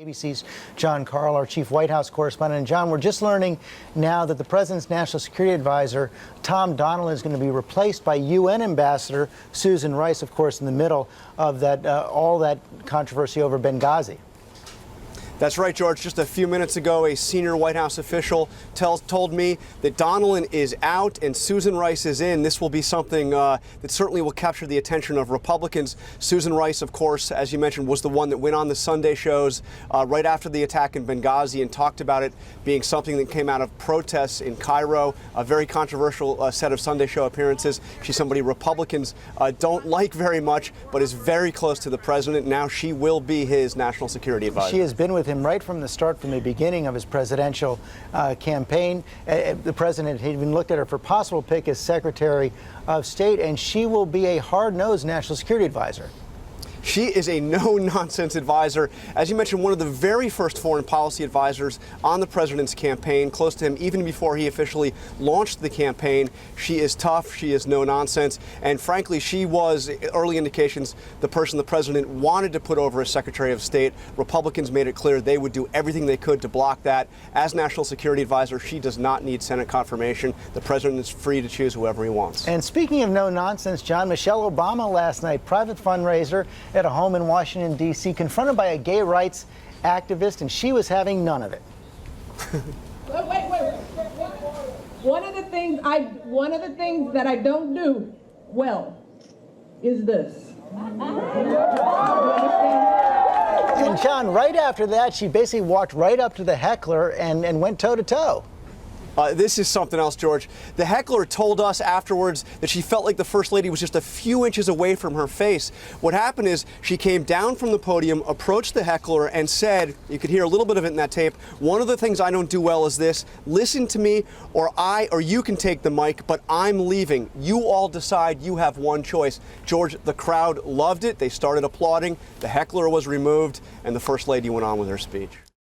ABC's Karl, our chief White House correspondent. And John, we're just learning now that the president's national security advisor, Tom Donilon, is going to be replaced by UN Ambassador Susan Rice, of course, in the middle of that all that controversy over Benghazi. That's right, George. Just a few minutes ago, a senior White House official told me that Donilon is out and Susan Rice is in. This will be something that certainly will capture the attention of Republicans. Susan Rice, of course, as you mentioned, was the one that went on the Sunday shows right after the attack in Benghazi and talked about it being something that came out of protests in Cairo, a very controversial set of Sunday show appearances. She's somebody Republicans don't like very much, but is very close to the president. Now she will be his national security advisor. She has been with him right from the start, from the beginning of his presidential campaign. The president had even looked at her for possible pick as Secretary of State, and she will be a hard-nosed national security advisor. She is a no-nonsense advisor. As you mentioned, one of the very first foreign policy advisors on the president's campaign, close to him even before he officially launched the campaign. She is tough. She is no-nonsense. And frankly, she was, early indications, the person the president wanted to put over as Secretary of State. Republicans made it clear they would do everything they could to block that. As national security advisor, she does not need Senate confirmation. The president is free to choose whoever he wants. And speaking of no-nonsense, John, Michelle Obama last night, private fundraiser at a home in Washington, D.C., confronted by a gay rights activist, and she was having none of it. Wait. One of the things that I don't do well is this. And John, right after that, she basically walked right up to the heckler and went toe-to-toe. This is something else, George. The heckler told us afterwards that she felt like the First Lady was just a few inches away from her face. What happened is she came down from the podium, approached the heckler, and said, you could hear a little bit of it in that tape, one of the things I don't do well is this: listen to me, or you can take the mic, but I'm leaving. You all decide. You have one choice. George, the crowd loved it. They started applauding. The heckler was removed, and the First Lady went on with her speech.